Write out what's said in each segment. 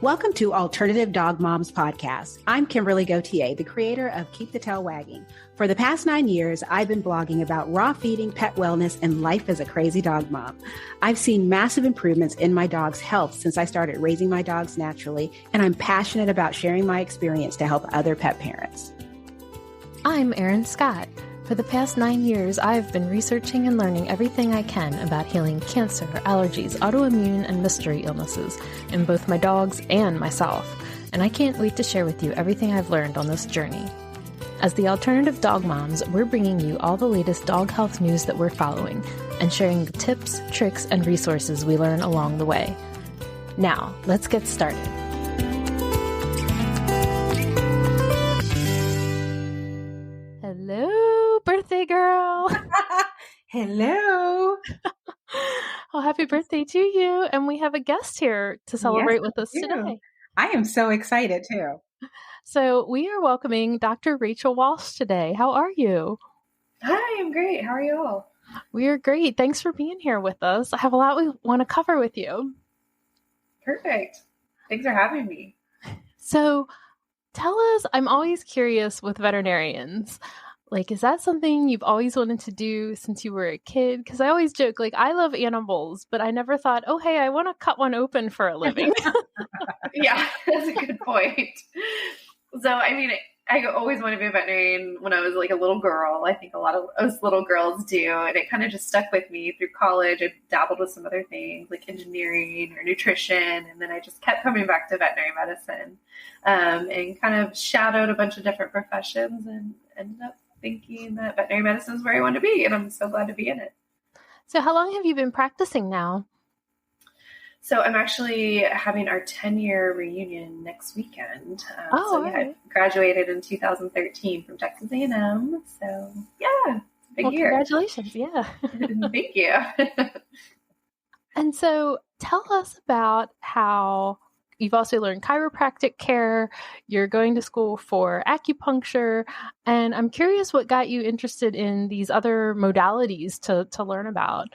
Welcome to Alternative Dog Moms Podcast. I'm Kimberly Gauthier, the creator of Keep the Tail Wagging. For the past 9 years, I've been blogging about raw feeding, pet wellness, and life as a crazy dog mom. I've seen massive improvements in my dog's health since I started raising my dogs naturally, and I'm passionate about sharing my experience to help other pet parents. I'm Erin Scott. For the past 9 years, I've been researching and learning everything I can about healing cancer, allergies, autoimmune, and mystery illnesses in both my dogs and myself. And I can't wait to share with you everything I've learned on this journey. As the Alternative Dog Moms, we're bringing you all the latest dog health news that we're following and sharing the tips, tricks, and resources we learn along the way. Now, let's get started. Hello, birthday girl. Hello. Well, happy birthday to you. And we have a guest here to celebrate with us today. I am so excited too. So we are welcoming Dr. Rachel Walsh today. How are you? Hi, I'm great. How are you all? We are great. Thanks for being here with us. I have a lot we want to cover with you. Perfect. Thanks for having me. So tell us, I'm always curious with veterinarians. Like, is that something you've always wanted to do since you were a kid? Because I always joke, like, I love animals, but I never thought, oh, hey, I want to cut one open for a living. Yeah, that's a good point. So, I mean, I always wanted to be a veterinarian when I was like a little girl. I think a lot of us little girls do. And it kind of just stuck with me through college. I dabbled with some other things like engineering or nutrition. And then I just kept coming back to veterinary medicine and kind of shadowed a bunch of different professions and ended up thinking that veterinary medicine is where I want to be. And I'm so glad to be in it. So how long have you been practicing now? So I'm actually having our 10-year reunion next weekend. I graduated in 2013 from Texas A&M. So yeah, it's a big year. Congratulations. Yeah. Thank you. And so tell us about how you've also learned chiropractic care. You're going to school for acupuncture. And I'm curious what got you interested in these other modalities to learn about,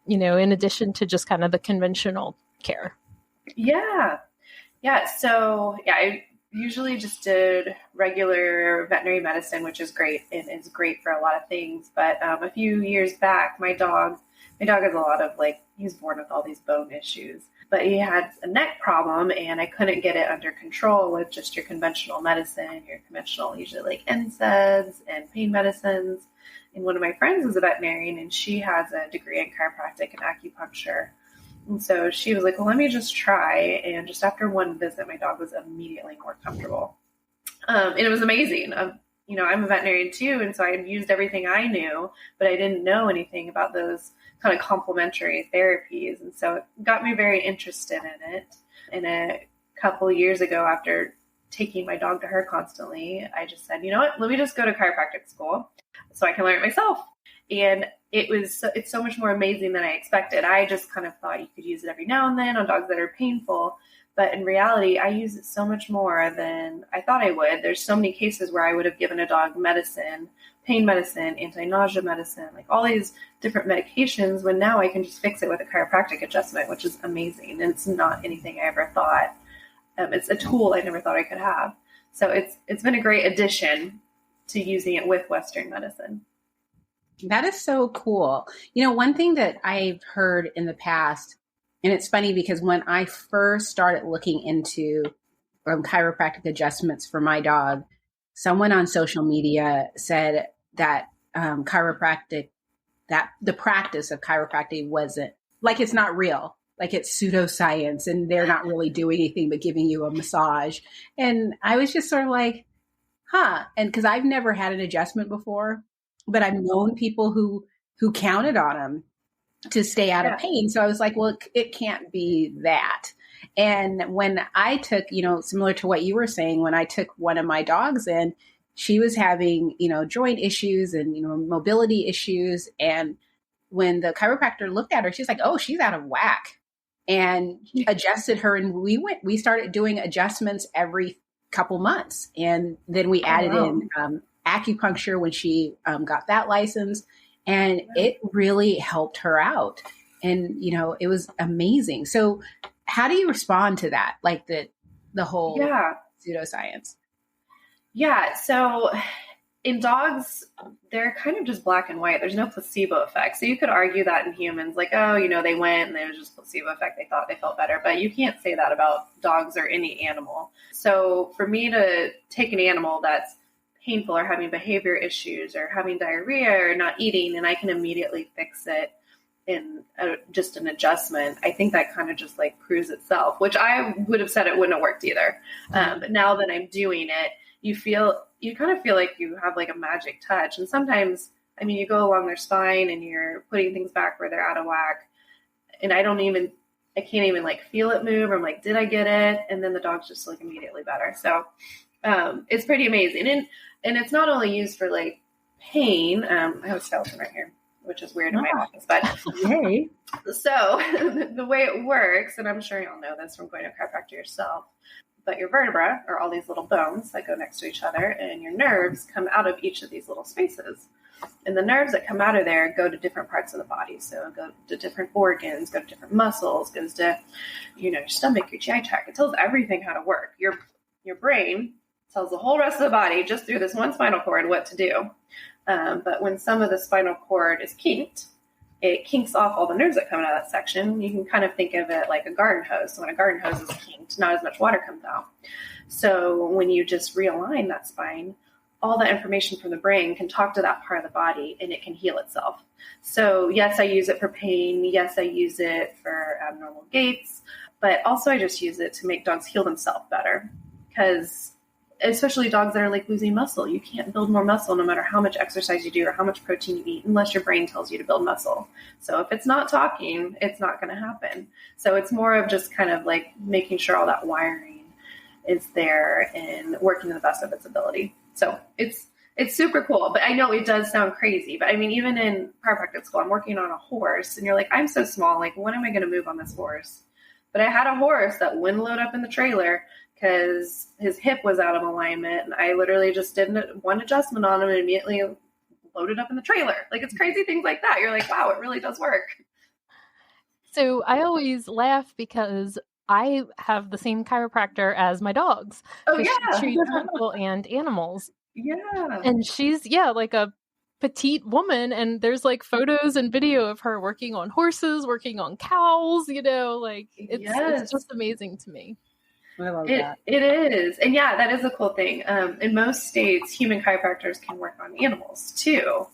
you know, in addition to just kind of the conventional care. Yeah. So I usually just did regular veterinary medicine, which is great and is great for a lot of things. But a few years back, my dog has a lot of he was born with all these bone issues, but he had a neck problem and I couldn't get it under control with just your conventional medicine, usually like NSAIDs and pain medicines. And one of my friends is a veterinarian and she has a degree in chiropractic and acupuncture. And so she was like, well, let me just try. And just after one visit, my dog was immediately more comfortable. And it was amazing. I'm a veterinarian too. And so I had used everything I knew, but I didn't know anything about those kind of complementary therapies. And so it got me very interested in it. And a couple of years ago, after taking my dog to her constantly, I just said, you know what, let me just go to chiropractic school so I can learn it myself. And it's so much more amazing than I expected. I just kind of thought you could use it every now and then on dogs that are painful. But in reality, I use it so much more than I thought I would. There's so many cases where I would have given a dog medicine, pain medicine, anti-nausea medicine, like all these different medications, when now I can just fix it with a chiropractic adjustment, which is amazing. And it's not anything I ever thought. It's a tool I never thought I could have. So it's been a great addition to using it with Western medicine. That is so cool. You know, one thing that I've heard in the past, and it's funny because when I first started looking into chiropractic adjustments for my dog, someone on social media said that chiropractic, that the practice of chiropractic wasn't, like, it's not real. Like, it's pseudoscience and they're not really doing anything but giving you a massage. And I was just sort of like, huh. And because I've never had an adjustment before, but I've known people who counted on them to stay out of pain. So I was like, well, it can't be that. And when I took, similar to what you were saying, when I took one of my dogs in, she was having, joint issues and, mobility issues. And when the chiropractor looked at her, she's like, oh, she's out of whack, and adjusted her. And we started doing adjustments every couple months. And then we added in acupuncture when she got that license. And it really helped her out. And, it was amazing. So how do you respond to that? Like that the whole pseudoscience? Yeah. So in dogs, they're kind of just black and white. There's no placebo effect. So you could argue that in humans, like, oh, they went and there was just placebo effect. They thought they felt better, but you can't say that about dogs or any animal. So for me to take an animal that's painful or having behavior issues or having diarrhea or not eating, and I can immediately fix it in just an adjustment, I think that kind of just like proves itself, which I would have said it wouldn't have worked either. But now that I'm doing it, you kind of feel like you have like a magic touch. And sometimes, you go along their spine and you're putting things back where they're out of whack. And I can't even like feel it move. Or I'm like, did I get it? And then the dog's just like immediately better. So it's pretty amazing. And it's not only used for like pain. I have a skeleton right here, which is weird in my office, but yay. So the way it works, and I'm sure you'll know this from going to a chiropractor yourself, but your vertebra are all these little bones that go next to each other, and your nerves come out of each of these little spaces. And the nerves that come out of there go to different parts of the body. So go to different organs, go to different muscles, goes to, your stomach, your GI tract. It tells everything how to work. Your brain tells the whole rest of the body just through this one spinal cord what to do. But when some of the spinal cord is kinked, it kinks off all the nerves that come out of that section. You can kind of think of it like a garden hose. So when a garden hose is kinked, not as much water comes out. So when you just realign that spine, all that information from the brain can talk to that part of the body and it can heal itself. So yes, I use it for pain. Yes, I use it for abnormal gaits, but also I just use it to make dogs heal themselves better, because especially dogs that are like losing muscle. You can't build more muscle no matter how much exercise you do or how much protein you eat, unless your brain tells you to build muscle. So if it's not talking, it's not going to happen. So it's more of just kind of like making sure all that wiring is there and working to the best of its ability. So it's super cool, but I know it does sound crazy, but even in chiropractic school, I'm working on a horse and you're like, I'm so small. Like, when am I going to move on this horse? But I had a horse that wouldn't load up in the trailer because his hip was out of alignment. And I literally just did one adjustment on him and immediately loaded up in the trailer. Like, it's crazy things like that. You're like, wow, it really does work. So I always laugh because I have the same chiropractor as my dogs. Oh, yeah. She treats people and animals. Yeah. And she's, like a petite woman. And there's like photos and video of her working on horses, working on cows, it's just amazing to me. I love that. It is. And yeah, that is a cool thing. In most states, human chiropractors can work on animals too,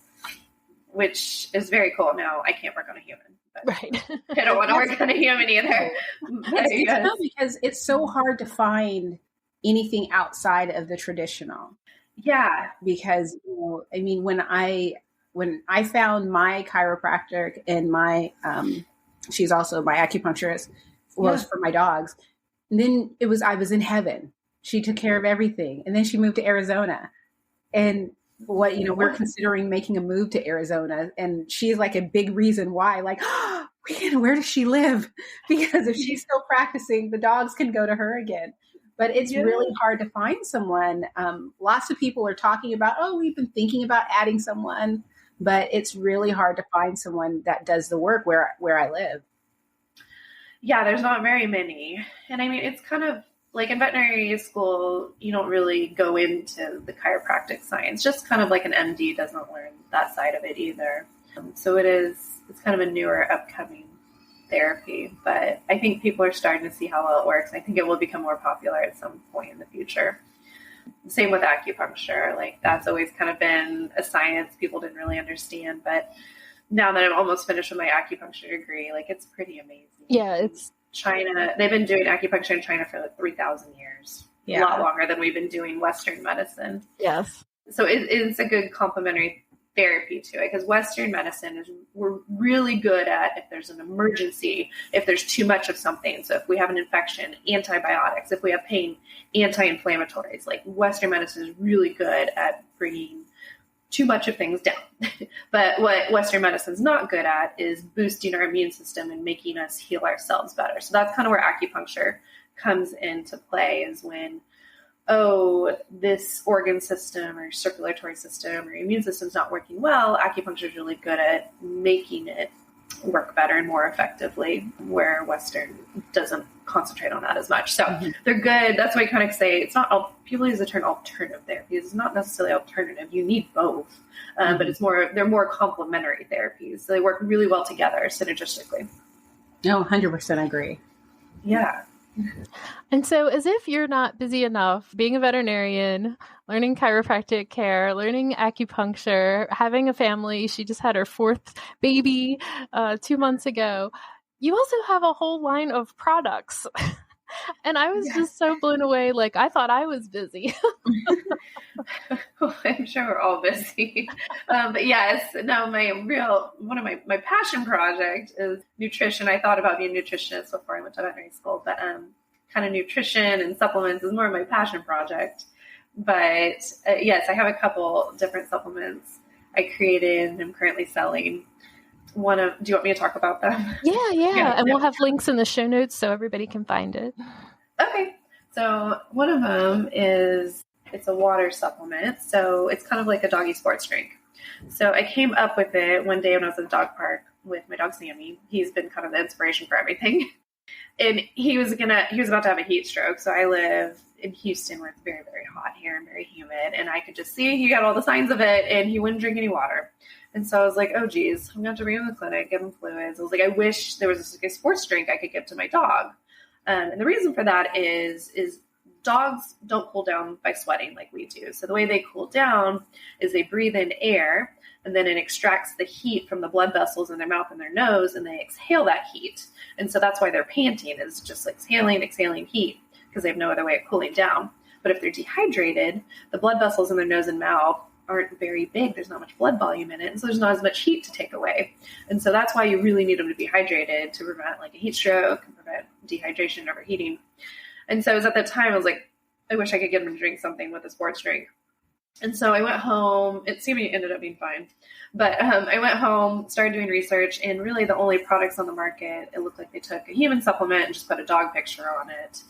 which is very cool. Now, I can't work on a human. Right. I don't want to work on a human either. It's because it's so hard to find anything outside of the traditional. Yeah. Because, when I found my chiropractor and my, she's also my acupuncturist, was for my dogs. And then I was in heaven. She took care of everything. And then she moved to Arizona. And we're considering making a move to Arizona. And she's like a big reason why, like, where does she live? Because if she's still practicing, the dogs can go to her again. But it's really hard to find someone. Lots of people are talking about, we've been thinking about adding someone, but it's really hard to find someone that does the work where I live. Yeah, there's not very many. And it's kind of like in veterinary school, you don't really go into the chiropractic science, just kind of like an MD doesn't learn that side of it either. So it's kind of a newer upcoming therapy, but I think people are starting to see how well it works. I think it will become more popular at some point in the future. Same with acupuncture. Like, that's always kind of been a science people didn't really understand, but now that I'm almost finished with my acupuncture degree, like, it's pretty amazing. Yeah, it's China. They've been doing acupuncture in China for like 3,000 years. Yeah. A lot longer than we've been doing Western medicine. Yes. So it's a good complementary therapy to it, because Western medicine we're really good at if there's an emergency, if there's too much of something. So if we have an infection, antibiotics. If we have pain, anti-inflammatories. Like, Western medicine is really good at bringing too much of things down. But what Western medicine's not good at is boosting our immune system and making us heal ourselves better. So that's kind of where acupuncture comes into play, is when, this organ system or circulatory system or immune system's not working well, acupuncture is really good at making it work better and more effectively, where Western doesn't concentrate on that as much. So they're good. That's why I kind of say it's not, people use the term alternative therapy. It's not necessarily alternative. You need both, but they're more complementary therapies. So they work really well together synergistically. No, 100% agree. Yeah. And so as if you're not busy enough being a veterinarian, learning chiropractic care, learning acupuncture, having a family, she just had her 4th baby 2 months ago, you also have a whole line of products. And I was just so blown away. Like, I thought I was busy. Well, I'm sure we're all busy. But yes, no, one of my passion project is nutrition. I thought about being a nutritionist before I went to veterinary school, but kind of nutrition and supplements is more of my passion project. But yes, I have a couple different supplements I created and I'm currently selling. Do you want me to talk about them? Yeah. And we'll have links in the show notes so everybody can find it. Okay. So one of them it's a water supplement. So it's kind of like a doggy sports drink. So I came up with it one day when I was at the dog park with my dog, Sammy. He's been kind of the inspiration for everything. And he was about to have a heat stroke. So I live in Houston where it's very, very hot here and very humid. And I could just see he got all the signs of it and he wouldn't drink any water. And so I was like, oh geez, I'm going to have to bring him to the clinic, give him fluids. I was like, I wish there was a sports drink I could give to my dog. And the reason for that is dogs don't cool down by sweating like we do. So the way they cool down is they breathe in air and then it extracts the heat from the blood vessels in their mouth and their nose and they exhale that heat. And so that's why they're panting, is just like exhaling heat because they have no other way of cooling down. But if they're dehydrated, the blood vessels in their nose and mouth aren't very big. There's not much blood volume in it. And so there's not as much heat to take away. And so that's why you really need them to be hydrated to prevent like a heat stroke and prevent dehydration and overheating. And so it was at that time, I was like, I wish I could get them to drink something with a sports drink. And so I went home. It ended up being fine. But I went home, started doing research, and really the only products on the market, it looked like they took a human supplement and just put a dog picture on it.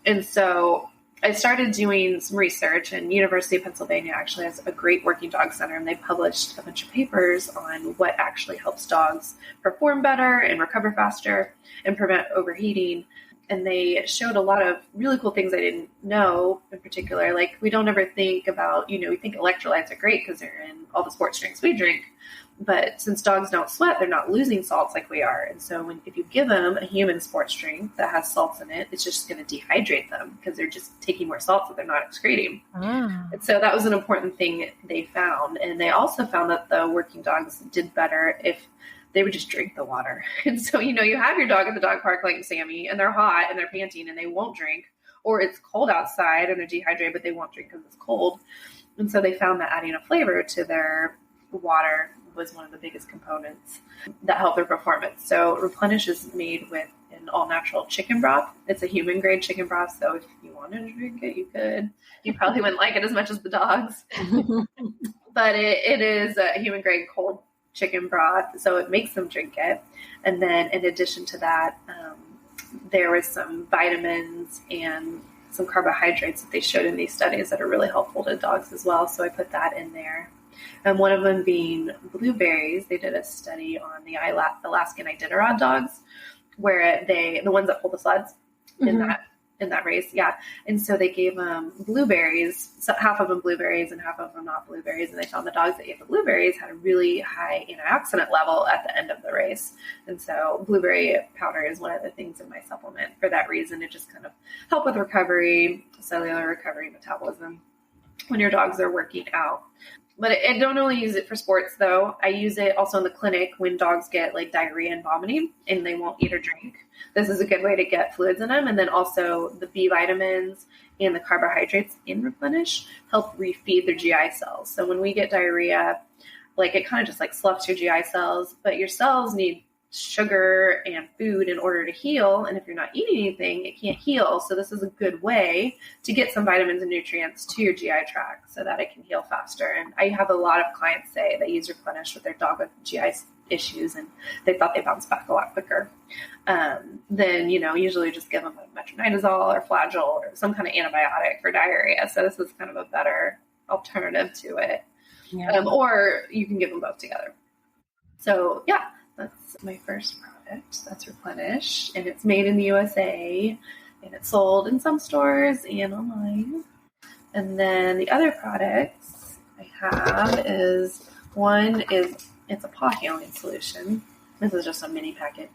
And so I started doing some research, and University of Pennsylvania actually has a great working dog center, and they published a bunch of papers on what actually helps dogs perform better and recover faster and prevent overheating. And they showed a lot of really cool things I didn't know in particular. Like we don't ever think about, we think electrolytes are great because they're in all the sports drinks we drink. But since dogs don't sweat, they're not losing salts like we are. And so if you give them a human sports drink that has salts in it, it's just going to dehydrate them because they're just taking more salts that they're not excreting. And so that was an important thing they found. And they also found that the working dogs did better if they would just drink the water. And so, you have your dog at the dog park like Sammy, and they're hot and they're panting and they won't drink, or it's cold outside and they're dehydrated, but they won't drink because it's cold. And so they found that adding a flavor to their water was one of the biggest components that helped their performance. So Replenish is made with an all-natural chicken broth. It's a human-grade chicken broth, so if you wanted to drink it, you could. You probably wouldn't like it as much as the dogs. But it is a human-grade cold chicken broth, so it makes them drink it. And then in addition to that, there was some vitamins and some carbohydrates that they showed in these studies that are really helpful to dogs as well. So I put that in there. And one of them being blueberries. They did a study on the Alaskan Iditarod dogs, where the ones that pull the sleds in that race. Yeah. And so they gave them blueberries, so half of them blueberries and half of them not blueberries. And they found the dogs that ate the blueberries had a really high antioxidant level at the end of the race. And so blueberry powder is one of the things in my supplement for that reason. It just kind of help with recovery, cellular recovery, metabolism when your dogs are working out. But I don't only use it for sports, though. I use it also in the clinic when dogs get like diarrhea and vomiting and they won't eat or drink. This is a good way to get fluids in them. And then also the B vitamins and the carbohydrates in Replenish help refeed their GI cells. So when we get diarrhea, like it kind of just like sloughs your GI cells, but your cells need sugar and food in order to heal. And if you're not eating anything, it can't heal. So this is a good way to get some vitamins and nutrients to your GI tract so that it can heal faster. And I have a lot of clients say they use Replenish with their dog with GI issues and they thought they bounced back a lot quicker. Then, usually just give them like metronidazole or Flagyl or some kind of antibiotic for diarrhea. So this is kind of a better alternative to it. Or you can give them both together. So yeah, That's my first product. That's Replenish, and it's made in the USA, and it's sold in some stores and online. And then the other products I have is it's a paw healing solution. This is just a mini packet,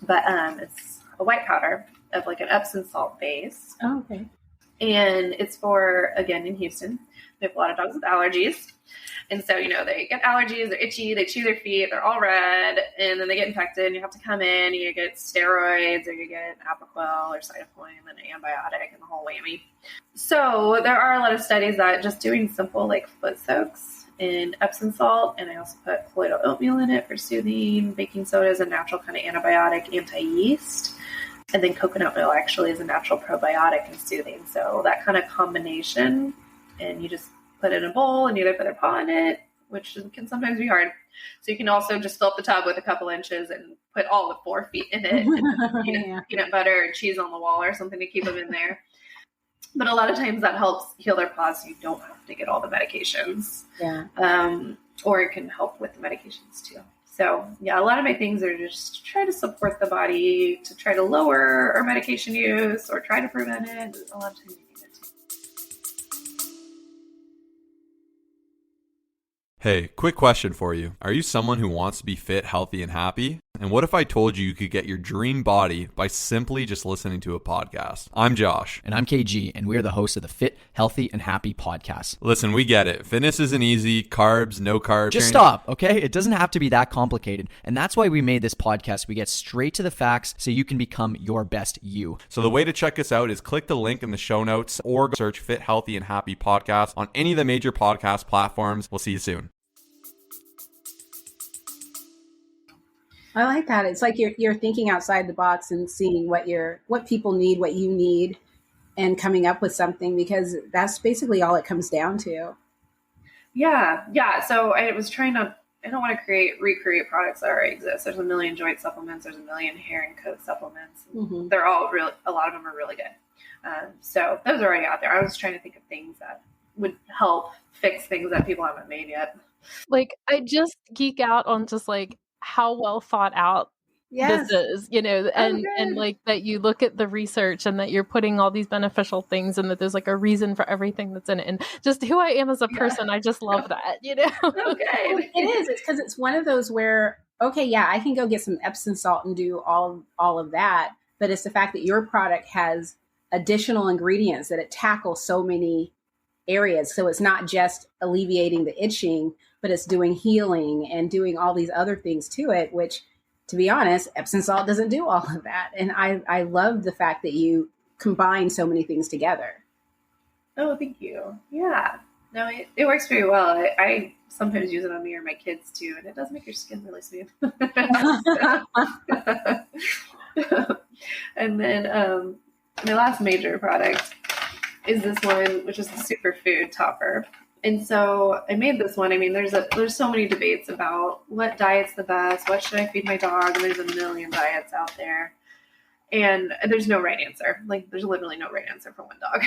but it's a white powder of like an Epsom salt base. Oh, okay. And it's for, again, in Houston, we have a lot of dogs with allergies. And so, they get allergies, they're itchy, they chew their feet, they're all red, and then they get infected, and you have to come in, and you get steroids, or you get Apoquel, or Cytopoint, and an antibiotic, and the whole whammy. So there are a lot of studies that just doing simple, like, foot soaks in Epsom salt, and I also put colloidal oatmeal in it for soothing. Baking soda is a natural kind of antibiotic, anti-yeast. And then coconut oil actually is a natural probiotic and soothing. So that kind of combination, and you just put it in a bowl and either put their paw in it, which can sometimes be hard. So you can also just fill up the tub with a couple inches and put all the 4 feet in it. And peanut butter or cheese on the wall or something to keep them in there. But a lot of times that helps heal their paws so you don't have to get all the medications. Yeah. Or it can help with the medications too. So, yeah, a lot of my things are just try to support the body to try to lower our medication use or try to prevent it. A lot of times you need it. Hey, quick question for you. Are you someone who wants to be fit, healthy, and happy? And what if I told you could get your dream body by simply just listening to a podcast? I'm Josh. And I'm KG, and we are the hosts of the Fit, Healthy, and Happy podcast. Listen, we get it. Fitness isn't easy. Carbs, no carbs. Just stop, okay? It doesn't have to be that complicated. And that's why we made this podcast. We get straight to the facts so you can become your best you. So the way to check us out is click the link in the show notes or search Fit, Healthy, and Happy podcast on any of the major podcast platforms. We'll see you soon. I like that. It's like you're thinking outside the box and seeing what people need, what you need, and coming up with something, because that's basically all it comes down to. Yeah. So I was trying to. I don't want to recreate products that already exist. There's a million joint supplements. There's a million hair and coat supplements. Mm-hmm. They're all real. A lot of them are really good. So those are already out there. I was trying to think of things that would help fix things that people haven't made yet. Like, I just geek out on just like how well thought out this is, and like that you look at the research and that you're putting all these beneficial things and that there's like a reason for everything that's in it. And just who I am as a person, I just love that, Okay. It is. It's because it's one of those where, okay, yeah, I can go get some Epsom salt and do all of that. But it's the fact that your product has additional ingredients that it tackles so many areas. So it's not just alleviating the itching, but it's doing healing and doing all these other things to it, which, to be honest, Epsom salt doesn't do all of that. And I love the fact that you combine so many things together. Oh, thank you. Yeah. No, it works very well. I sometimes use it on me or my kids too, and it does make your skin really smooth. And then my last major product is this one, which is the superfood topper. And so I made this one. I mean, there's so many debates about what diet's the best, what should I feed my dog, and there's a million diets out there. And there's no right answer. Like, there's literally no right answer for one dog.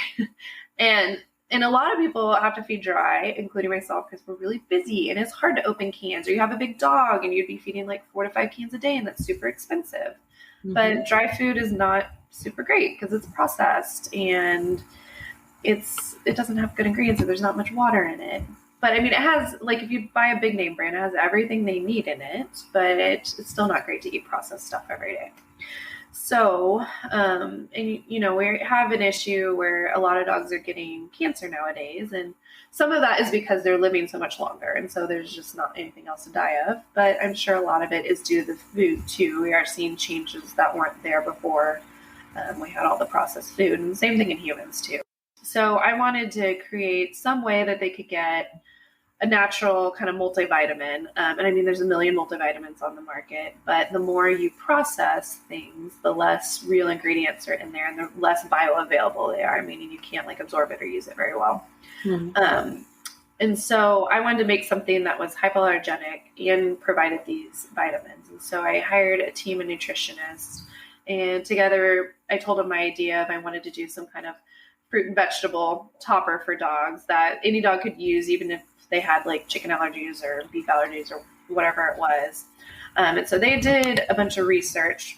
And a lot of people have to feed dry, including myself, because we're really busy and it's hard to open cans. Or you have a big dog and you'd be feeding like 4 to 5 cans a day, and that's super expensive. Mm-hmm. But dry food is not super great because it's processed and it doesn't have good ingredients, so there's not much water in it. But I mean, it has, like, if you buy a big name brand, it has everything they need in it, but it's still not great to eat processed stuff every day. So, and we have an issue where a lot of dogs are getting cancer nowadays, and some of that is because they're living so much longer, and so there's just not anything else to die of. But I'm sure a lot of it is due to the food too. We are seeing changes that weren't there before we had all the processed food, and the same thing in humans too. So I wanted to create some way that they could get a natural kind of multivitamin. And I mean, there's a million multivitamins on the market, but the more you process things, the less real ingredients are in there and the less bioavailable they are, meaning you can't like absorb it or use it very well. Mm-hmm. And so I wanted to make something that was hypoallergenic and provided these vitamins. And so I hired a team of nutritionists, and together I told them my idea of I wanted to do some kind of fruit and vegetable topper for dogs that any dog could use, even if they had like chicken allergies or beef allergies or whatever it was. And so they did a bunch of research.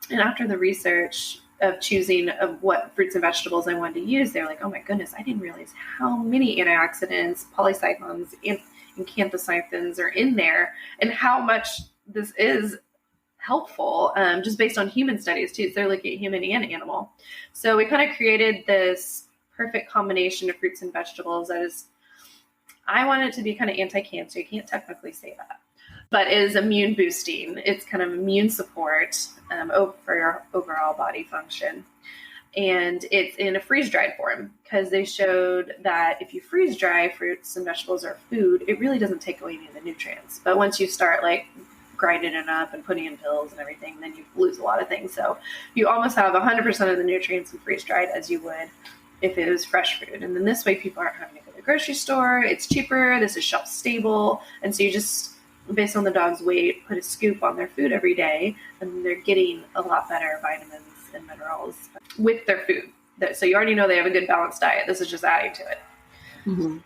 And after the research of choosing of what fruits and vegetables I wanted to use, they're like, oh my goodness, I didn't realize how many antioxidants, polycythons, and canthacythins are in there, and how much this is helpful, just based on human studies too. So they're looking at human and animal. So we kind of created this perfect combination of fruits and vegetables that is, I want it to be kind of anti-cancer. You can't technically say that, but is immune boosting. It's kind of immune support for your overall body function. And it's in a freeze-dried form, because they showed that if you freeze-dry fruits and vegetables or food, it really doesn't take away any of the nutrients. But once you start like grinding it up and putting in pills and everything, then you lose a lot of things. So you almost have 100% of the nutrients in freeze-dried as you would if it was fresh food. And then this way people aren't having to go to the grocery store. It's cheaper. This is shelf stable. And so you just, based on the dog's weight, put a scoop on their food every day, and they're getting a lot better vitamins and minerals with their food. So you already know they have a good balanced diet. This is just adding to it. Mm-hmm.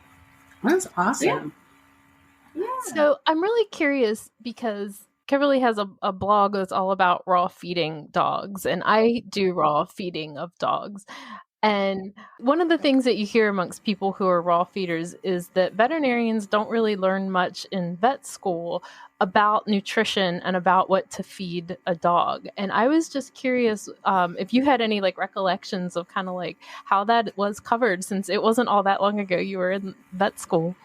That's awesome. Yeah. Yeah. So I'm really curious, because Kimberly has a blog that's all about raw feeding dogs, and I do raw feeding of dogs. And one of the things that you hear amongst people who are raw feeders is that veterinarians don't really learn much in vet school about nutrition and about what to feed a dog. And I was just curious if you had any like recollections of kind of like how that was covered, since it wasn't all that long ago you were in vet school.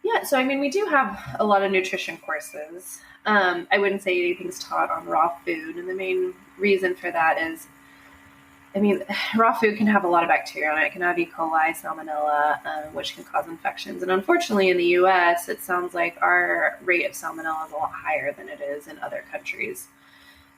Yeah, so I mean, we do have a lot of nutrition courses. I wouldn't say anything's taught on raw food, and the main reason for that is, I mean, raw food can have a lot of bacteria on it. It can have E. coli, salmonella, which can cause infections. And unfortunately, in the U.S., it sounds like our rate of salmonella is a lot higher than it is in other countries.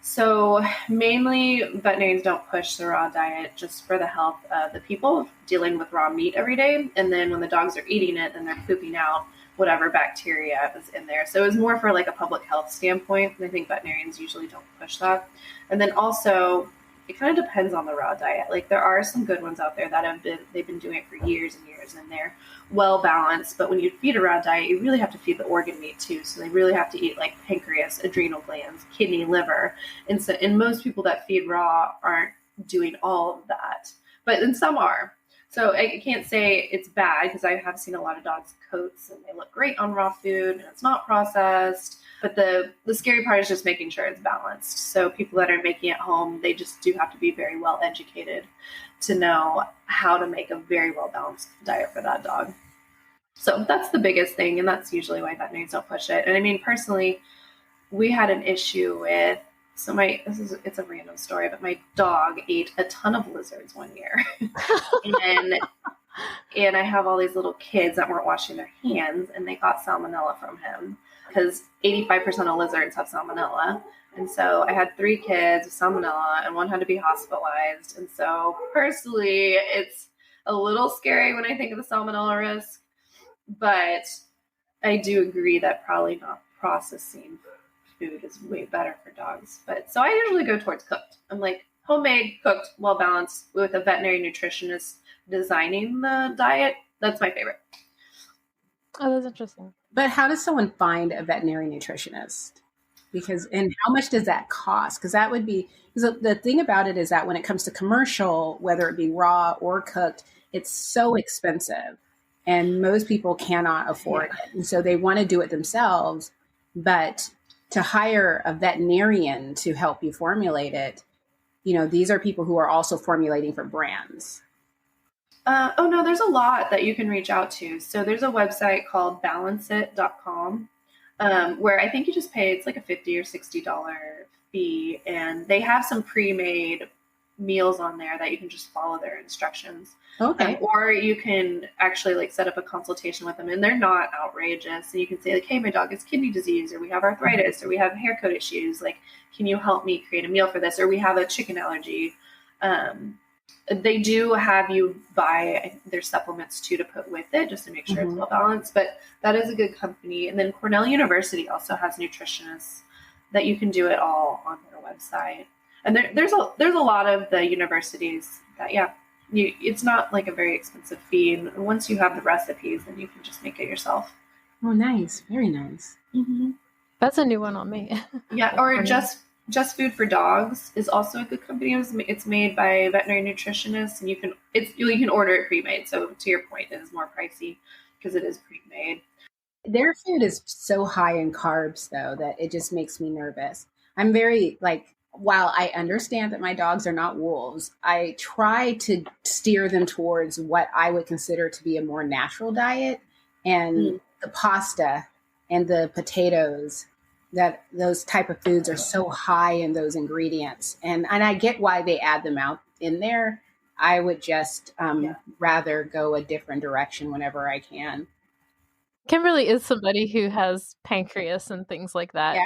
So mainly, veterinarians don't push the raw diet just for the health of the people dealing with raw meat every day. And then when the dogs are eating it, then they're pooping out whatever bacteria is in there. So it's more for like a public health standpoint. And I think veterinarians usually don't push that. And then also, it kind of depends on the raw diet. Like there are some good ones out there that they've been doing it for years and years, and they're well balanced. But when you feed a raw diet, you really have to feed the organ meat too. So they really have to eat like pancreas, adrenal glands, kidney, liver. And most people that feed raw aren't doing all of that, but then some are. So I can't say it's bad, because I have seen a lot of dogs' coats and they look great on raw food and it's not processed. But the scary part is just making sure it's balanced. So people that are making it home, they just do have to be very well educated to know how to make a very well balanced diet for that dog. So that's the biggest thing, and that's usually why veterinarians don't push it. And I mean, personally, we had an issue with, it's a random story, but my dog ate a ton of lizards one year. and I have all these little kids that weren't washing their hands, and they got salmonella from him, because 85% of lizards have salmonella. And so I had 3 kids with salmonella, and one had to be hospitalized. And so personally, it's a little scary when I think of the salmonella risk, but I do agree that probably not processing food is way better for dogs. But so I usually go towards cooked. I'm like homemade, cooked, well balanced, with a veterinary nutritionist designing the diet. That's my favorite. Oh, that's interesting. But how does someone find a veterinary nutritionist? And how much does that cost? Because that would be, because the thing about it is that when it comes to commercial, whether it be raw or cooked, it's so expensive, and most people cannot afford it. And so they want to do it themselves, but to hire a veterinarian to help you formulate it, these are people who are also formulating for brands. Oh no, there's a lot that you can reach out to. So there's a website called balanceit.com, where I think you just pay, it's like a $50 or $60 fee, and they have some pre-made meals on there that you can just follow their instructions. Okay. Or you can actually like set up a consultation with them, and they're not outrageous. And you can say like, hey, my dog has kidney disease, or we have arthritis, or we have hair coat issues. Like, can you help me create a meal for this? Or we have a chicken allergy. They do have you buy their supplements too to put with it, just to make sure it's well balanced. But that is a good company. And then Cornell University also has nutritionists that you can do it all on their website. And there's a lot of the universities that, it's not like a very expensive fee. And once you have the recipes, then you can just make it yourself. Oh, nice. Very nice. Mm-hmm. That's a new one on me. Yeah, or Just Food for Dogs is also a good company. It's made by veterinary nutritionists, and you can order it pre-made. So to your point, it is more pricey because it is pre-made. Their food is so high in carbs, though, that it just makes me nervous. I'm very while I understand that my dogs are not wolves, I try to steer them towards what I would consider to be a more natural diet, and the pasta and the potatoes, that those type of foods are so high in those ingredients. And I get why they add them out in there. I would just rather go a different direction whenever I can. Kimberly is somebody who has pancreas and things like that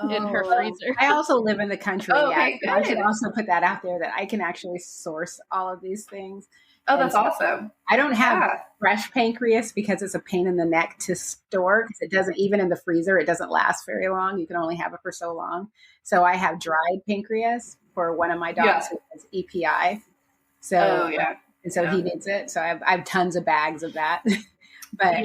in her freezer. I also live in the country. Okay, I should also put that out there that I can actually source all of these things. Oh, that's awesome. I don't have fresh pancreas because it's a pain in the neck to store, because it doesn't, even in the freezer, it doesn't last very long. You can only have it for so long. So I have dried pancreas for one of my dogs who has EPI. So, and so he needs it. So I have tons of bags of that. But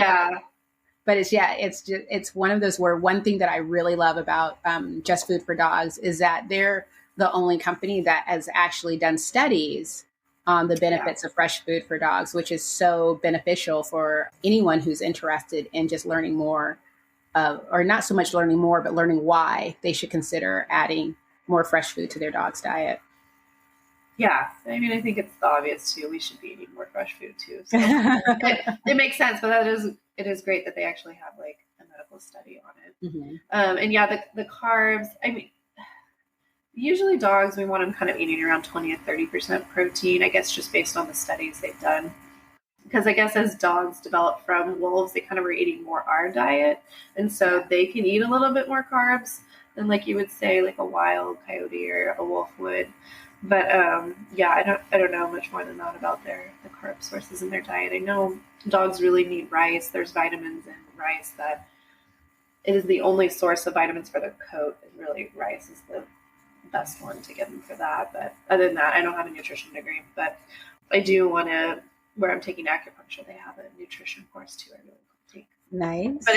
it's one of those where one thing that I really love about Just Food for Dogs is that they're the only company that has actually done studies on the benefits of fresh food for dogs, which is so beneficial for anyone who's interested in just learning more, or not so much learning more, but learning why they should consider adding more fresh food to their dog's diet. Yeah, I mean, I think it's obvious too. We should be eating more fresh food too. So it makes sense, but it is great that they actually have like a medical study on it. Mm-hmm. And the carbs. I mean, usually dogs, we want them kind of eating around 20 to 30% protein. I guess just based on the studies they've done. Because I guess as dogs develop from wolves, they kind of are eating more our diet, and so they can eat a little bit more carbs than like you would say like a wild coyote or a wolf would. But I don't know much more than that about the carb sources in their diet. I know dogs really need rice. There's vitamins in rice that it is the only source of vitamins for their coat. And really, rice is the best one to get them for that. But other than that, I don't have a nutrition degree. But I do want to. Where I'm taking acupuncture, they have a nutrition course too. I really want to take. Nice. But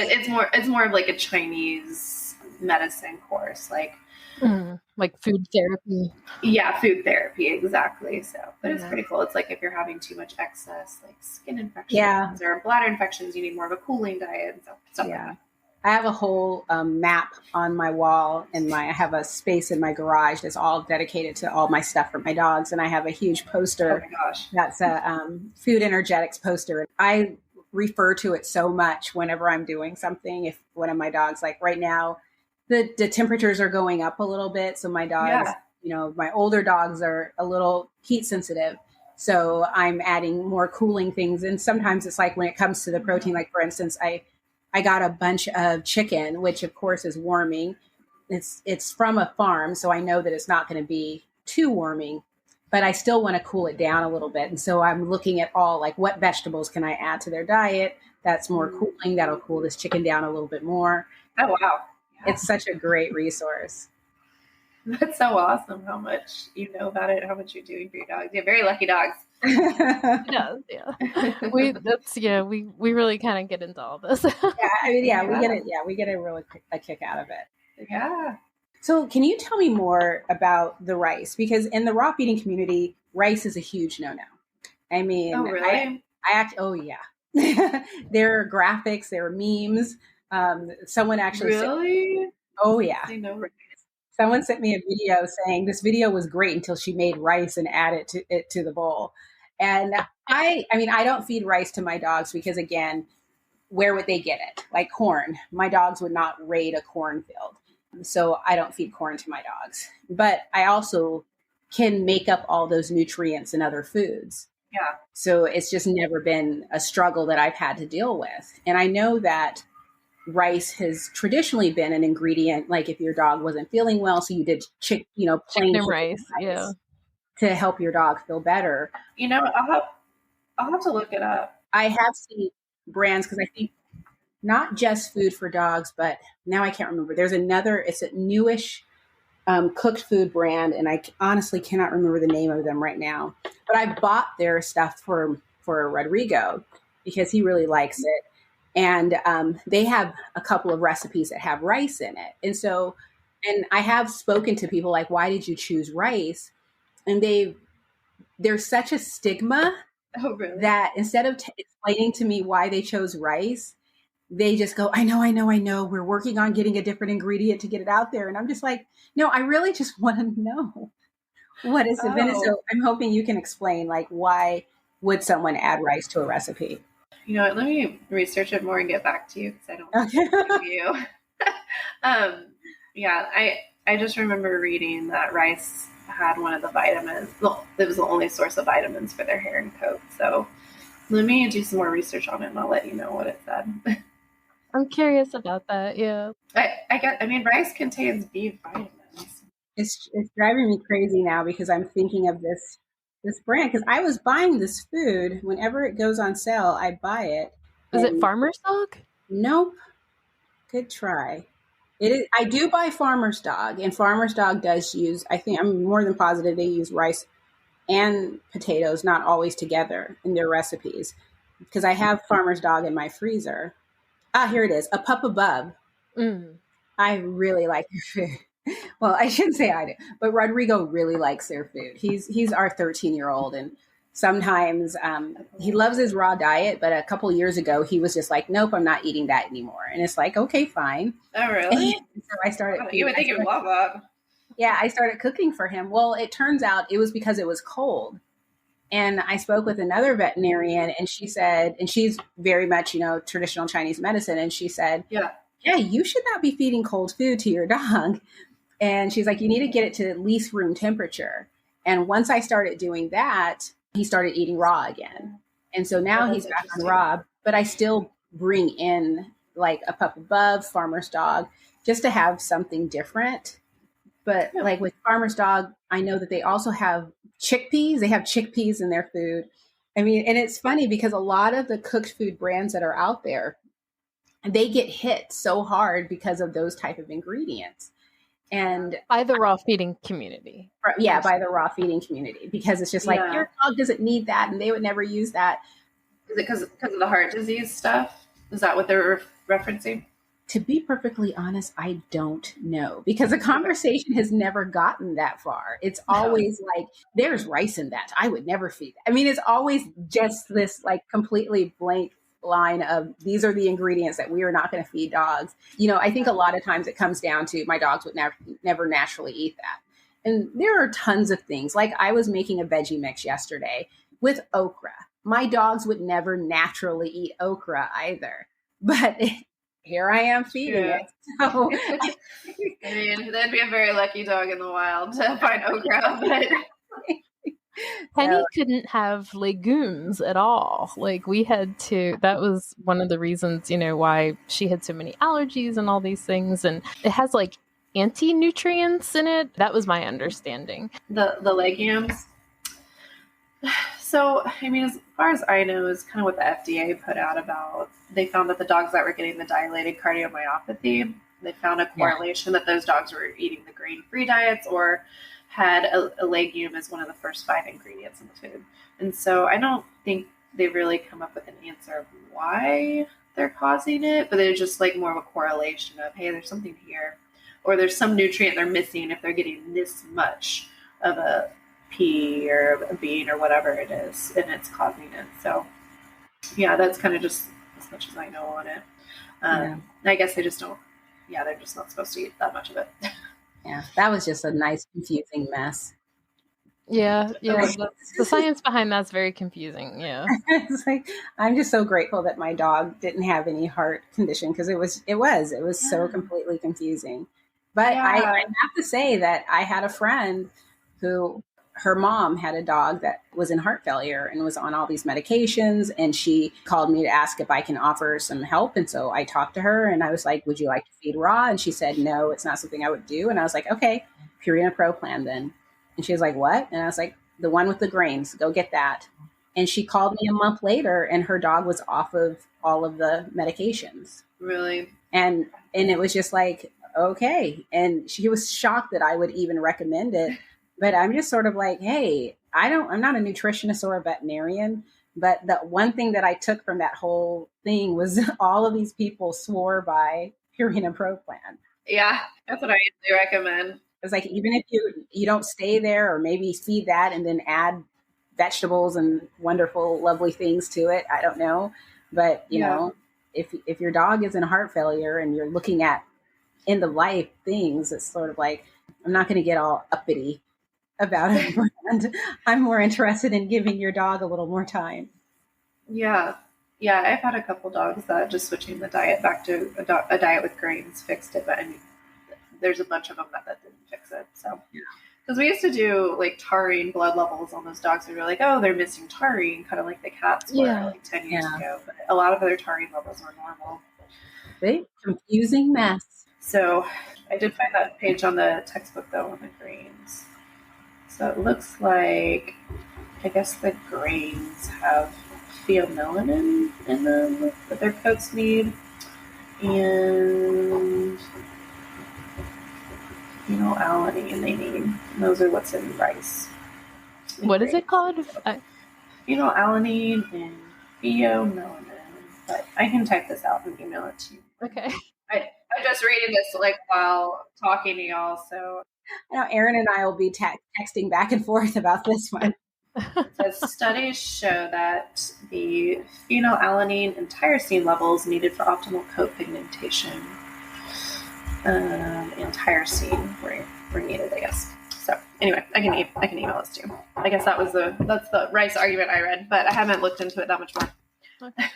it's more of like a Chinese medicine course, like food therapy. Yeah, food therapy, exactly. So, but it's pretty cool. It's like if you're having too much excess, like skin infections or bladder infections, you need more of a cooling diet and stuff like that. I have a whole map on my wall, and I have a space in my garage that's all dedicated to all my stuff for my dogs. And I have a huge poster. Oh my gosh. That's a food energetics poster. I refer to it so much whenever I'm doing something. If one of my dogs, like right now, the temperatures are going up a little bit. So my dogs, my older dogs are a little heat sensitive. So I'm adding more cooling things. And sometimes it's like when it comes to the protein, like for instance, I got a bunch of chicken, which of course is warming. It's from a farm, so I know that it's not going to be too warming, but I still want to cool it down a little bit. And so I'm looking at all like what vegetables can I add to their diet that's more cooling, that'll cool this chicken down a little bit more. Oh, wow. Yeah. It's such a great resource. That's so awesome how much you know about it, how much you're doing for your dogs. You have very lucky dogs. Yeah. We really kind of get into all this. We get a kick out of it. Yeah. So can you tell me more about the rice? Because in the raw feeding community, rice is a huge no-no. I mean, oh, really? There are graphics, there are memes. Someone actually Someone sent me a video saying this video was great until she made rice and added it to the bowl. And I don't feed rice to my dogs because, again, where would they get it? Like corn. My dogs would not raid a cornfield. So I don't feed corn to my dogs. But I also can make up all those nutrients in other foods. Yeah. So it's just never been a struggle that I've had to deal with. And I know that rice has traditionally been an ingredient, like if your dog wasn't feeling well, so you did plain rice, to help your dog feel better. I'll have to look it up. I have seen brands, because I think not Just Food for Dogs, but now I can't remember. There's it's a newish cooked food brand, and I honestly cannot remember the name of them right now. But I bought their stuff for Rodrigo because he really likes it. And they have a couple of recipes that have rice in it. And so, and I have spoken to people like, why did you choose rice? And there's such a stigma that instead of explaining to me why they chose rice, they just go, I know. We're working on getting a different ingredient to get it out there. And I'm just like, no, I really just want to know what is the benefit. So I'm hoping you can explain, like, why would someone add rice to a recipe? You know what? Let me research it more and get back to you because I don't know you. Yeah, I just remember reading that rice had one of the vitamins. Well, it was the only source of vitamins for their hair and coat. So let me do some more research on it, and I'll let you know what it said. I'm curious about that. Yeah, I mean, rice contains B vitamins. It's driving me crazy now because I'm thinking of this brand, because I was buying this food whenever it goes on sale. I buy it. Is it Farmer's Dog? Nope. Good try. It is. I do buy Farmer's Dog, and Farmer's Dog does use, I think I'm more than positive they use rice and potatoes, not always together, in their recipes, because I have Farmer's Dog in my freezer. Here it is. A Pup Above. I really like their food. Well, I shouldn't say I do, but Rodrigo really likes their food. He's our 13-year-old, and sometimes he loves his raw diet, but a couple years ago he was just like, nope, I'm not eating that anymore. And it's like, okay, fine. Oh, really? And so I started. You would think he would love that. Yeah, I started cooking for him. Well, it turns out it was because it was cold. And I spoke with another veterinarian, and she said, and she's very much, traditional Chinese medicine. And she said, yeah, you should not be feeding cold food to your dog. And she's like, you need to get it to at least room temperature. And once I started doing that, he started eating raw again. And so now he's back on raw, but I still bring in like a Pup Above, Farmer's Dog, just to have something different. But like with Farmer's Dog, I know that they also have chickpeas. They have chickpeas in their food. I mean, and it's funny because a lot of the cooked food brands that are out there, they get hit so hard because of those type of ingredients. And by the raw feeding community. Yeah, by the raw feeding community, because it's just like, your dog doesn't need that, and they would never use that. Is it because of the heart disease stuff? Is that what they're referencing? To be perfectly honest, I don't know, because the conversation has never gotten that far. It's always like, there's rice in that. I would never feed that. I mean, it's always just this like completely blank line of, these are the ingredients that we are not going to feed dogs. I think a lot of times it comes down to, my dogs would never naturally eat that. And there are tons of things. Like, I was making a veggie mix yesterday with okra. My dogs would never naturally eat okra either, but here I am feeding it. So, I mean, that'd be a very lucky dog in the wild to find okra, but Penny couldn't have legumes at all. Like, we had to, that was one of the reasons, why she had so many allergies and all these things. And it has like anti-nutrients in it. That was my understanding. The legumes. So, I mean, as far as I know, is kind of what the FDA put out about, they found that the dogs that were getting the dilated cardiomyopathy, they found a correlation that those dogs were eating the grain-free diets or had a legume as one of the first 5 ingredients in the food. And so I don't think they really come up with an answer of why they're causing it, but they're just like more of a correlation of, hey, there's something here, or there's some nutrient they're missing if they're getting this much of a pea or a bean or whatever it is, and it's causing it. So yeah, that's kind of just as much as I know on it. I guess they just don't, they're just not supposed to eat that much of it. Yeah, that was just a nice, confusing mess. Yeah. The science behind that's very confusing. Yeah. It's like, I'm just so grateful that my dog didn't have any heart condition, because it was so completely confusing. But I have to say that I had a friend who, her mom had a dog that was in heart failure and was on all these medications. And she called me to ask if I can offer some help. And so I talked to her and I was like, would you like to feed raw? And she said, no, it's not something I would do. And I was like, okay, Purina Pro Plan then. And she was like, what? And I was like, the one with the grains, go get that. And she called me a month later and her dog was off of all of the medications. Really? And it was just like, okay. And she was shocked that I would even recommend it. But I'm just sort of like, hey, I'm not a nutritionist or a veterinarian, But the one thing that I took from that whole thing was all of these people swore by Purina Pro Plan. Yeah, that's what I usually recommend. It's like, even if you don't stay there, or maybe feed that and then add vegetables and wonderful, lovely things to it. I don't know. But, you know, if your dog is in heart failure and you're looking at end of life things, it's sort of like, I'm not going to get all uppity about it. And I'm more interested in giving your dog a little more time. Yeah. Yeah. I've had a couple dogs that just switching the diet back to a diet with grains fixed it. But I mean, there's a bunch of them that didn't fix it. So, because we used to do like taurine blood levels on those dogs. We were like, oh, they're missing taurine, kind of like the cats were like 10 years ago. But a lot of their taurine levels were normal. Big confusing mess. So I did find that page on the textbook though on the grains. So it looks like, I guess the grains have phenylalanine in them that their coats need, and phenylalanine they need. And those are what's in rice. What is it called? Phenylalanine and phenylalanine. But I can type this out and email it to you. Okay. I'm just reading this like while talking to y'all, so. I know Erin and I will be texting back and forth about this one. It says studies show that the phenylalanine and tyrosine levels needed for optimal coat pigmentation and tyrosine were needed, I guess. So anyway, I can email this to you. I guess that's the rice argument I read, but I haven't looked into it that much more. Okay.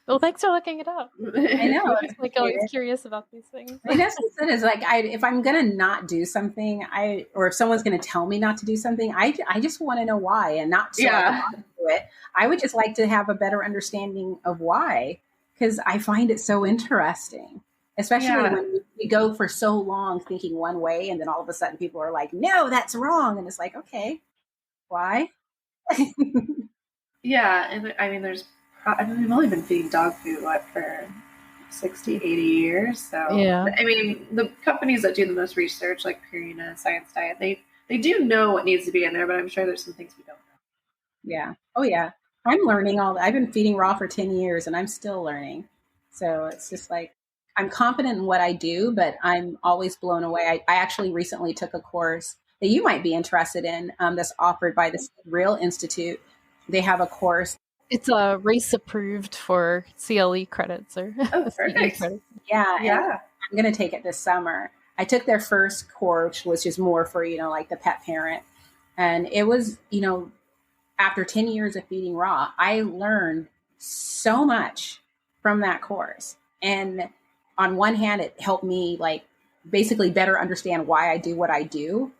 Well, thanks for looking it up. I know. I'm like always curious about these things. I guess it is like, if I'm going to not do something, or if someone's going to tell me not to do something, I just want to know why, and not so I can not do it. I would just like to have a better understanding of why, because I find it so interesting, especially when we go for so long thinking one way, and then all of a sudden people are like, no, that's wrong. And it's like, okay, why? Yeah. And I mean, we've only been feeding dog food, for 60, 80 years. So, I mean, the companies that do the most research, like Purina, Science Diet, they do know what needs to be in there, but I'm sure there's some things we don't know. Yeah. Oh, yeah. I'm learning I've been feeding raw for 10 years and I'm still learning. So it's just like, I'm confident in what I do, but I'm always blown away. I actually recently took a course that you might be interested in, that's offered by the Real Institute. They have a course. It's race approved for CLE credits or perfect. credits. Yeah. I'm going to take it this summer. I took their first course, which is more for, like the pet parent. And it was, after 10 years of feeding raw, I learned so much from that course. And on one hand, it helped me basically better understand why I do what I do,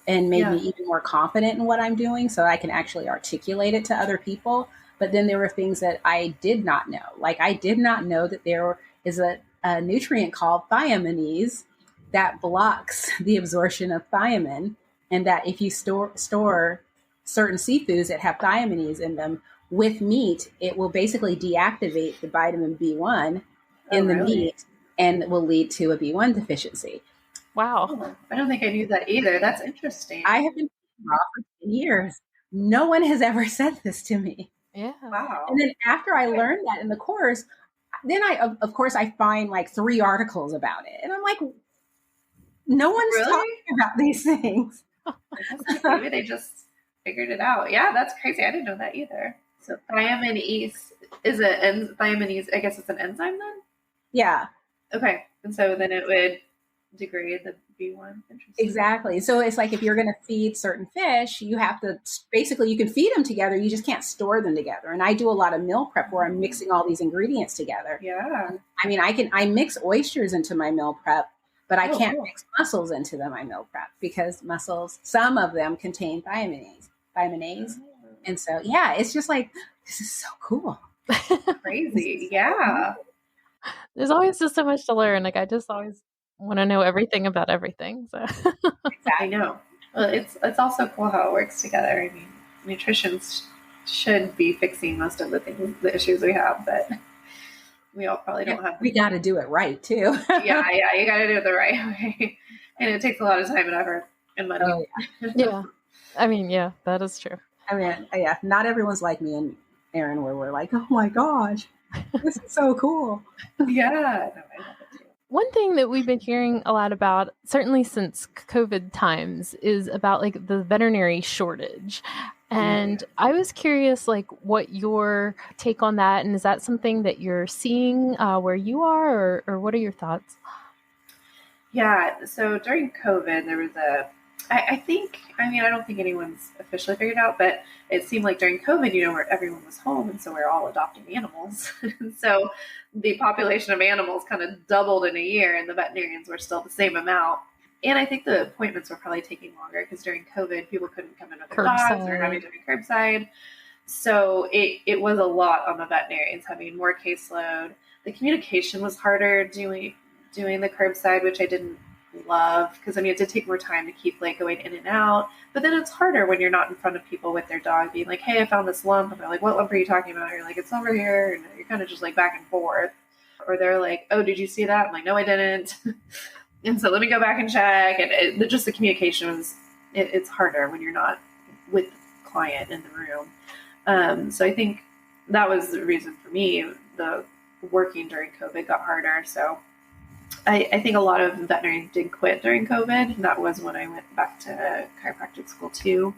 and made me even more confident in what I'm doing, so I can actually articulate it to other people. But then there were things that I did not know. Like, I did not know that there is a nutrient called thiaminase that blocks the absorption of thiamine, and that if you store certain seafoods that have thiaminase in them with meat, it will basically deactivate the vitamin B1 in the meat, and will lead to a B1 deficiency. Wow. Oh, I don't think I knew that either. That's interesting. I have been raw for 10 years. No one has ever said this to me. Yeah. Wow. And then after I learned that in the course, then of course I find 3 articles about it. And I'm like, no one's talking about these things. Maybe they just figured it out. Yeah, that's crazy. I didn't know that either. So thiaminase thiaminase, I guess it's an enzyme then? Yeah. Okay. And so then it would degrade the B1. Exactly. So it's like, if you're going to feed certain fish, you have to basically, you can feed them together, you just can't store them together. And I do a lot of meal prep where I'm mixing all these ingredients together. Yeah. I mean, I mix oysters into my meal prep, but I can't mix mussels into my meal prep, because mussels, some of them contain thiaminase. And so, it's just like, this is so cool. Crazy. Yeah. There's always just so much to learn. I just always want to know everything about everything. So I know. Well, it's also cool how it works together. I mean, nutrition should be fixing most of the issues we have, but we all probably don't have. We got to do it right too. Yeah, you got to do it the right way, and it takes a lot of time and effort and money. Oh, yeah. I mean, that is true. I mean, not everyone's like me, and Erin, where we're like, oh my gosh, this is so cool. Yeah, no, I love it too. One thing that we've been hearing a lot about, certainly since COVID times, is about like the veterinary shortage. And I was curious, like, what your take on that, and is that something that you're seeing where you are, or what are your thoughts? Yeah, so during COVID, there was I don't think anyone's officially figured out, but it seemed like during COVID, where everyone was home, and so we're all adopting animals. So the population of animals kind of doubled in a year, and the veterinarians were still the same amount. And I think the appointments were probably taking longer because during COVID, people couldn't come in with their dogs or having to be curbside. So it was a lot on the veterinarians having more caseload. The communication was harder doing the curbside, which I didn't love because it did take more time to keep like going in and out. But then it's harder when you're not in front of people with their dog being like, hey, I found this lump. And they're like, what lump are you talking about? And you're like, it's over here. And you're kind of just like back and forth. Or they're like, oh, did you see that? I'm like, no, I didn't. And so let me go back and check. And just the communication was, it's harder when you're not with the client in the room. So I think that was the reason for me. The working during COVID got harder. So I think a lot of veterinarians did quit during COVID. And that was when I went back to chiropractic school too.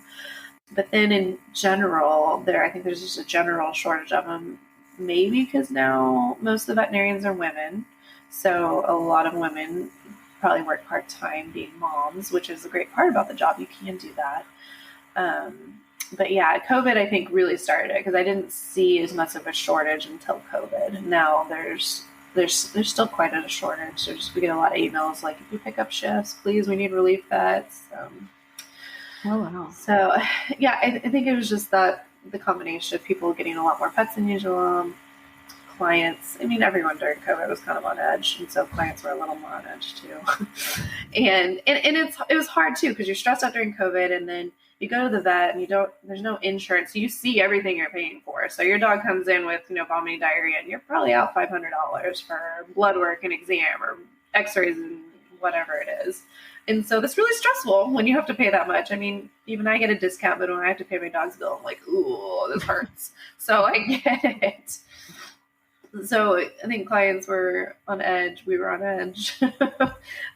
But then in general, I think there's just a general shortage of them. Maybe because now most of the veterinarians are women. So a lot of women probably work part-time being moms, which is a great part about the job. You can do that. But yeah, COVID, I think, really started it because I didn't see as much of a shortage until COVID. Now there's still quite a shortage. We get a lot of emails like, if you pick up shifts, please, we need relief vets. Oh, wow. So yeah, I think it was just that the combination of people getting a lot more pets than usual. Clients, everyone during COVID was kind of on edge, and so clients were a little more on edge too. and it was hard too because you're stressed out during COVID, and then you go to the vet and there's no insurance, so you see everything you're paying for. So your dog comes in with vomiting, diarrhea, and you're probably out $500 for blood work and exam or X-rays and whatever it is. And so that's really stressful when you have to pay that much. Even I get a discount, but when I have to pay my dog's bill, I'm like, ooh, this hurts. So I get it. So I think clients were on edge. We were on edge.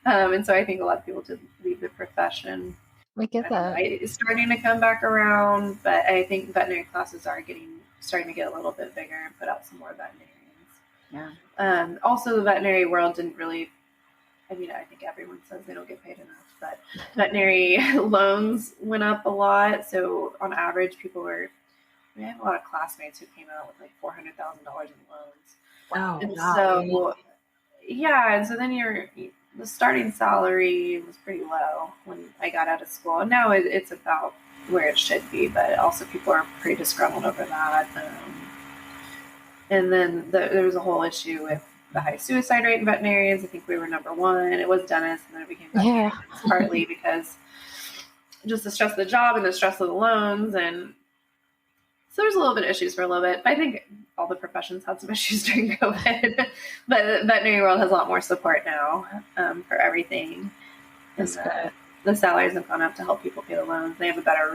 And so I think a lot of people did leave the profession. I get that. It's starting to come back around, but I think veterinary classes are starting to get a little bit bigger and put out some more veterinarians. Yeah. Also, the veterinary world didn't really, I think everyone says they don't get paid enough, but veterinary loans went up a lot. So on average, we had a lot of classmates who came out with like $400,000 in loans. Wow. And so, yeah. And so then the starting salary was pretty low when I got out of school. And now it's about where it should be, but also people are pretty disgruntled over that. And then there was a whole issue with the high suicide rate in veterinarians. I think we were number one. It was dentists, and then it became veterinarians, partly because just the stress of the job and the stress of the loans. And so there's a little bit of issues for a little bit. But I think all the professions had some issues during COVID. But the veterinary world has a lot more support now for everything. That's good. The salaries have gone up to help people pay the loans. They have a better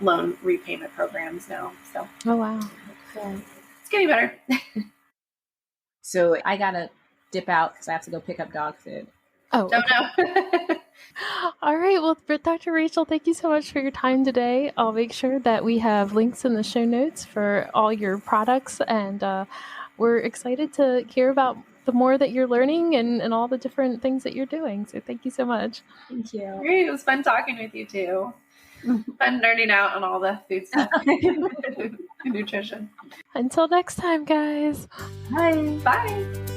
loan repayment programs now. So oh, wow. It's getting better. So I got to dip out because I have to go pick up dog food. Oh, okay. No. All right. Well, Dr. Rachel, thank you so much for your time today. I'll make sure that we have links in the show notes for all your products. And we're excited to hear about the more that you're learning and all the different things that you're doing. So thank you so much. Thank you. Great. It was fun talking with you too. Fun nerding out on all the food stuff. Nutrition. Until next time, guys. Bye. Bye.